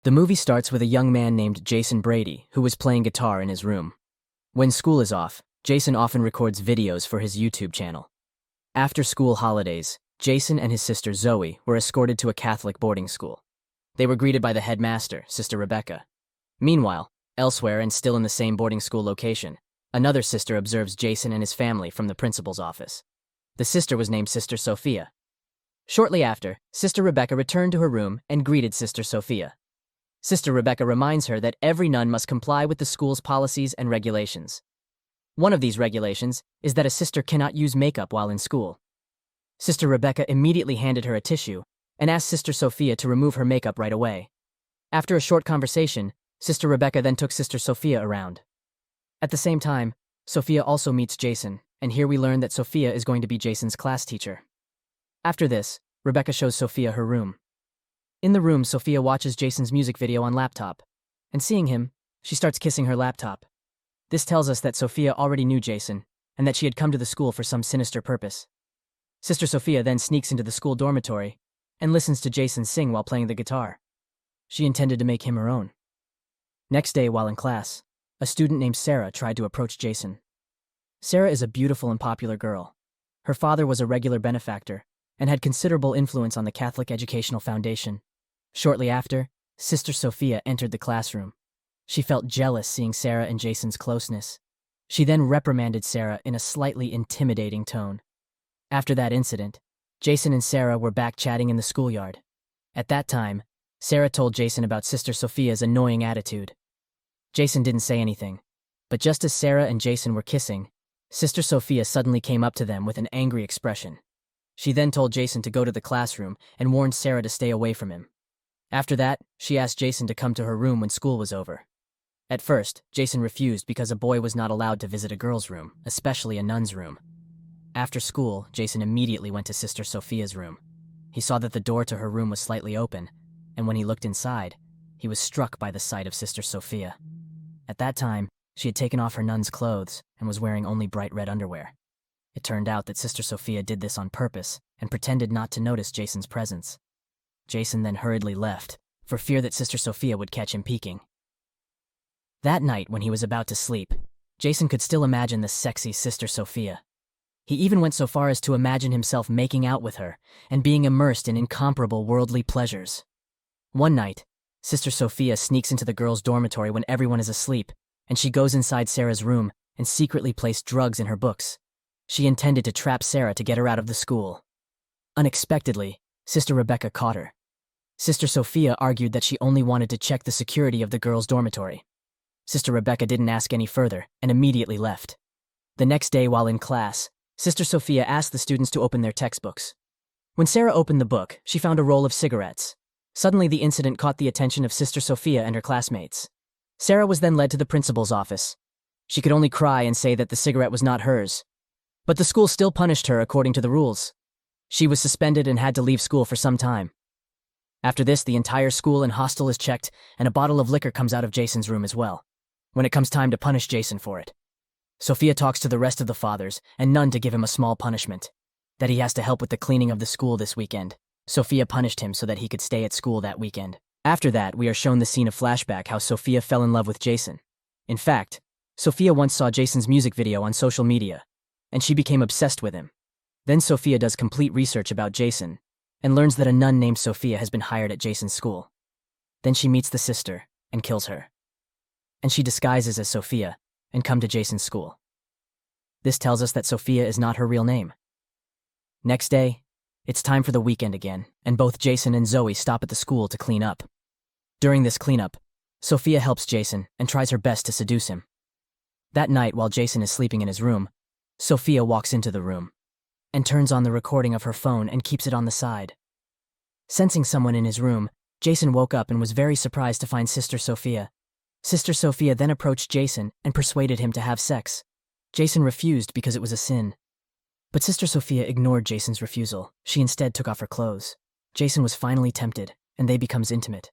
The movie starts with a young man named Jason Brady who was playing guitar in his room. When school is off, Jason often records videos for his YouTube channel. After school holidays, Jason and his sister Zoe were escorted to a Catholic boarding school. They were greeted by the headmaster, Sister Rebecca. Meanwhile, elsewhere and still in the same boarding school location, another sister observes Jason and his family from the principal's office. The sister was named Sister Sophia. Shortly after, Sister Rebecca returned to her room and greeted Sister Sophia. Sister Rebecca reminds her that every nun must comply with the school's policies and regulations. One of these regulations is that a sister cannot use makeup while in school. Sister Rebecca immediately handed her a tissue and asked Sister Sophia to remove her makeup right away. After a short conversation, Sister Rebecca then took Sister Sophia around. At the same time, Sophia also meets Jason, and here we learn that Sophia is going to be Jason's class teacher. After this, Rebecca shows Sophia her room. In the room, Sophia watches Jason's music video on laptop, and seeing him, she starts kissing her laptop. This tells us that Sophia already knew Jason, and that she had come to the school for some sinister purpose. Sister Sophia then sneaks into the school dormitory and listens to Jason sing while playing the guitar. She intended to make him her own. Next day, while in class, a student named Sarah tried to approach Jason. Sarah is a beautiful and popular girl. Her father was a regular benefactor and had considerable influence on the Catholic Educational Foundation. Shortly after, Sister Sophia entered the classroom. She felt jealous seeing Sarah and Jason's closeness. She then reprimanded Sarah in a slightly intimidating tone. After that incident, Jason and Sarah were back chatting in the schoolyard. At that time, Sarah told Jason about Sister Sophia's annoying attitude. Jason didn't say anything, but just as Sarah and Jason were kissing, Sister Sophia suddenly came up to them with an angry expression. She then told Jason to go to the classroom and warned Sarah to stay away from him. After that, she asked Jason to come to her room when school was over. At first, Jason refused because a boy was not allowed to visit a girl's room, especially a nun's room. After school, Jason immediately went to Sister Sophia's room. He saw that the door to her room was slightly open, and when he looked inside, he was struck by the sight of Sister Sophia. At that time, she had taken off her nun's clothes and was wearing only bright red underwear. It turned out that Sister Sophia did this on purpose and pretended not to notice Jason's presence. Jason then hurriedly left, for fear that Sister Sophia would catch him peeking. That night, when he was about to sleep, Jason could still imagine the sexy Sister Sophia. He even went so far as to imagine himself making out with her and being immersed in incomparable worldly pleasures. One night, Sister Sophia sneaks into the girls' dormitory when everyone is asleep, and she goes inside Sarah's room and secretly placed drugs in her books. She intended to trap Sarah to get her out of the school. Unexpectedly, Sister Rebecca caught her. Sister Sophia argued that she only wanted to check the security of the girls' dormitory. Sister Rebecca didn't ask any further and immediately left. The next day, while in class, Sister Sophia asked the students to open their textbooks. When Sarah opened the book, she found a roll of cigarettes. Suddenly, the incident caught the attention of Sister Sophia and her classmates. Sarah was then led to the principal's office. She could only cry and say that the cigarette was not hers. But the school still punished her according to the rules. She was suspended and had to leave school for some time. After this, the entire school and hostel is checked, and a bottle of liquor comes out of Jason's room as well. When it comes time to punish Jason for it, Sophia talks to the rest of the fathers and none to give him a small punishment. That he has to help with the cleaning of the school this weekend. Sophia punished him so that he could stay at school that weekend. After that, we are shown the scene of flashback how Sophia fell in love with Jason. In fact, Sophia once saw Jason's music video on social media, and she became obsessed with him. Then Sophia does complete research about Jason, and learns that a nun named Sophia has been hired at Jason's school. Then she meets the sister and kills her. And she disguises as Sophia and comes to Jason's school. This tells us that Sophia is not her real name. Next day, it's time for the weekend again, and both Jason and Zoe stop at the school to clean up. During this cleanup, Sophia helps Jason and tries her best to seduce him. That night, while Jason is sleeping in his room, Sophia walks into the room and turns on the recording of her phone and keeps it on the side. Sensing someone in his room, Jason woke up and was very surprised to find Sister Sophia. Sister Sophia then approached Jason and persuaded him to have sex. Jason refused because it was a sin. But Sister Sophia ignored Jason's refusal. She instead took off her clothes. Jason was finally tempted, and they becomes intimate.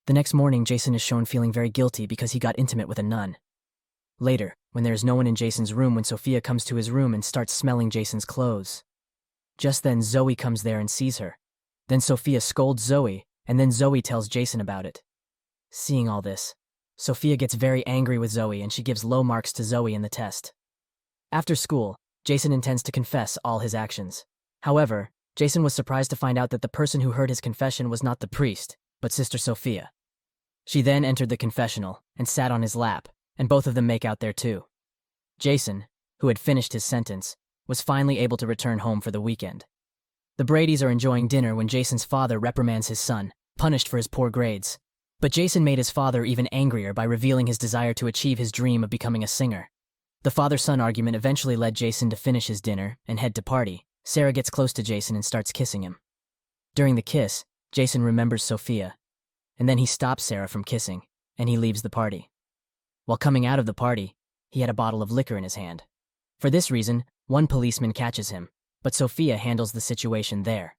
The next morning, Jason is shown feeling very guilty because he got intimate with a nun. Later, when there is no one in Jason's room, when Sophia comes to his room and starts smelling Jason's clothes. Just then, Zoe comes there and sees her. Then Sophia scolds Zoe, and then Zoe tells Jason about it. Seeing all this, Sophia gets very angry with Zoe and she gives low marks to Zoe in the test. After school, Jason intends to confess all his actions. However, Jason was surprised to find out that the person who heard his confession was not the priest, but Sister Sophia. She then entered the confessional and sat on his lap, and both of them make out there too. Jason, who had finished his sentence, was finally able to return home for the weekend. The Bradys are enjoying dinner when Jason's father reprimands his son, punished for his poor grades. But Jason made his father even angrier by revealing his desire to achieve his dream of becoming a singer. The father-son argument eventually led Jason to finish his dinner and head to party. Sarah gets close to Jason and starts kissing him. During the kiss, Jason remembers Sophia, and then he stops Sarah from kissing, and he leaves the party. While coming out of the party, he had a bottle of liquor in his hand. For this reason, one policeman catches him, but Sophia handles the situation there.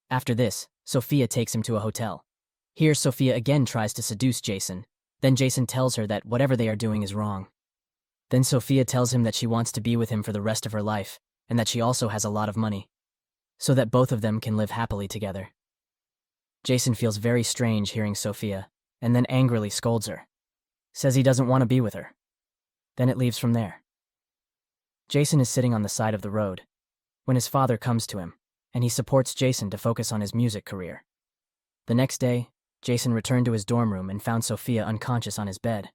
After this, Sophia takes him to a hotel. Here, Sophia again tries to seduce Jason. Then Jason tells her that whatever they are doing is wrong. Then Sophia tells him that she wants to be with him for the rest of her life, and that she also has a lot of money, so that both of them can live happily together. Jason feels very strange hearing Sophia, and then angrily scolds her. Says he doesn't want to be with her. Then it leaves from there. Jason is sitting on the side of the road when his father comes to him, and he supports Jason to focus on his music career. The next day, Jason returned to his dorm room and found Sophia unconscious on his bed.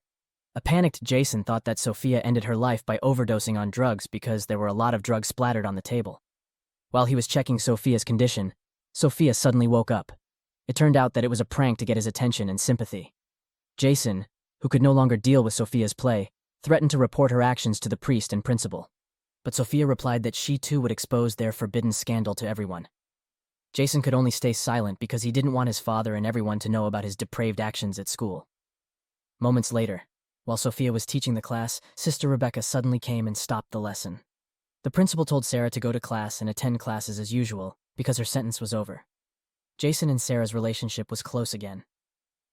A panicked Jason thought that Sophia ended her life by overdosing on drugs because there were a lot of drugs splattered on the table. While he was checking Sophia's condition, Sophia suddenly woke up. It turned out that it was a prank to get his attention and sympathy. Jason, who could no longer deal with Sophia's play, threatened to report her actions to the priest and principal. But Sophia replied that she too would expose their forbidden scandal to everyone. Jason could only stay silent because he didn't want his father and everyone to know about his depraved actions at school. Moments later, while Sophia was teaching the class, Sister Rebecca suddenly came and stopped the lesson. The principal told Sarah to go to class and attend classes as usual because her sentence was over. Jason and Sarah's relationship was close again.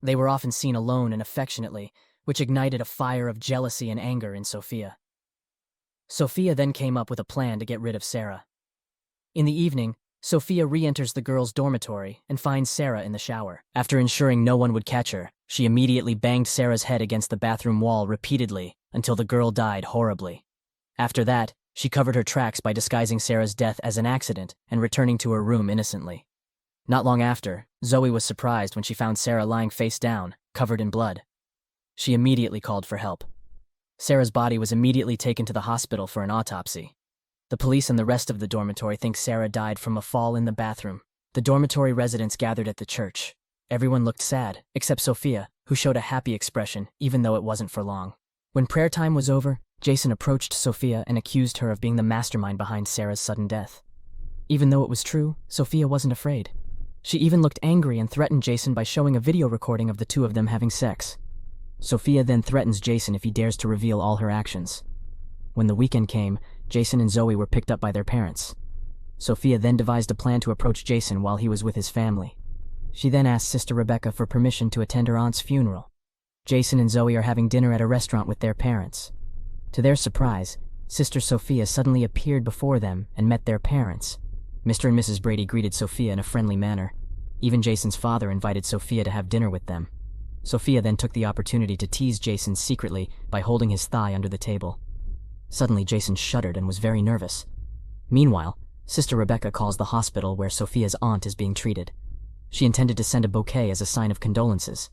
They were often seen alone and affectionately, which ignited a fire of jealousy and anger in Sophia. Sophia then came up with a plan to get rid of Sarah. In the evening, Sophia re-enters the girls' dormitory and finds Sarah in the shower. After ensuring no one would catch her, she immediately banged Sarah's head against the bathroom wall repeatedly until the girl died horribly. After that, she covered her tracks by disguising Sarah's death as an accident and returning to her room innocently. Not long after, Zoe was surprised when she found Sarah lying face down, covered in blood. She immediately called for help. Sarah's body was immediately taken to the hospital for an autopsy. The police and the rest of the dormitory think Sarah died from a fall in the bathroom. The dormitory residents gathered at the church. Everyone looked sad, except Sophia, who showed a happy expression, even though it wasn't for long. When prayer time was over, Jason approached Sophia and accused her of being the mastermind behind Sarah's sudden death. Even though it was true, Sophia wasn't afraid. She even looked angry and threatened Jason by showing a video recording of the two of them having sex. Sophia then threatens Jason if he dares to reveal all her actions. When the weekend came, Jason and Zoe were picked up by their parents. Sophia then devised a plan to approach Jason while he was with his family. She then asked Sister Rebecca for permission to attend her aunt's funeral. Jason and Zoe are having dinner at a restaurant with their parents. To their surprise, Sister Sophia suddenly appeared before them and met their parents. Mr. and Mrs. Brady greeted Sophia in a friendly manner. Even Jason's father invited Sophia to have dinner with them. Sophia then took the opportunity to tease Jason secretly by holding his thigh under the table. Suddenly, Jason shuddered and was very nervous. Meanwhile, Sister Rebecca calls the hospital where Sophia's aunt is being treated. She intended to send a bouquet as a sign of condolences,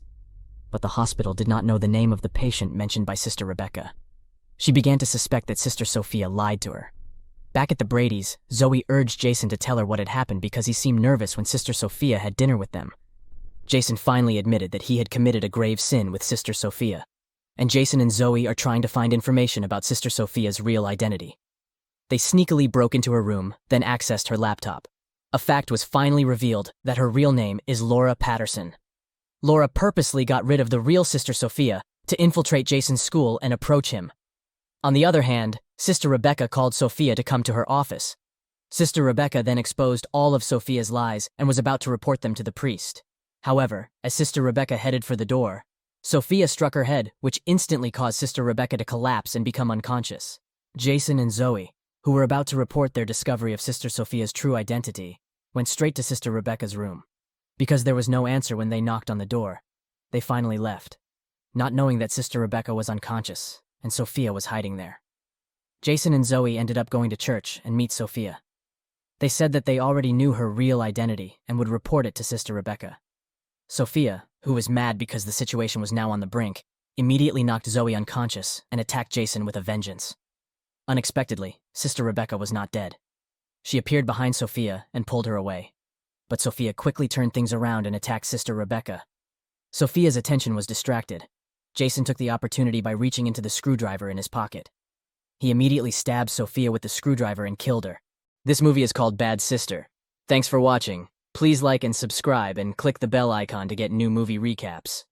but the hospital did not know the name of the patient mentioned by Sister Rebecca. She began to suspect that Sister Sophia lied to her. Back at the Bradys, Zoe urged Jason to tell her what had happened because he seemed nervous when Sister Sophia had dinner with them. Jason finally admitted that he had committed a grave sin with Sister Sophia, and Jason and Zoe are trying to find information about Sister Sophia's real identity. They sneakily broke into her room, then accessed her laptop. A fact was finally revealed that her real name is Laura Patterson. Laura purposely got rid of the real Sister Sophia to infiltrate Jason's school and approach him. On the other hand, Sister Rebecca called Sophia to come to her office. Sister Rebecca then exposed all of Sophia's lies and was about to report them to the priest. However, as Sister Rebecca headed for the door, Sophia struck her head, which instantly caused Sister Rebecca to collapse and become unconscious. Jason and Zoe, who were about to report their discovery of Sister Sophia's true identity, went straight to Sister Rebecca's room. Because there was no answer when they knocked on the door, They finally left, not knowing that Sister Rebecca was unconscious and Sophia was hiding there. Jason and Zoe ended up going to church and meet Sophia. They said that they already knew her real identity and would report it to Sister Rebecca. Sophia, who was mad because the situation was now on the brink, immediately knocked Zoe unconscious and attacked Jason with a vengeance. Unexpectedly, Sister Rebecca was not dead. She appeared behind Sophia and pulled her away. But Sophia quickly turned things around and attacked Sister Rebecca. Sophia's attention was distracted. Jason took the opportunity by reaching into the screwdriver in his pocket. He immediately stabbed Sophia with the screwdriver and killed her. This movie is called Bad Sister. Thanks for watching. Please like and subscribe and click the bell icon to get new movie recaps.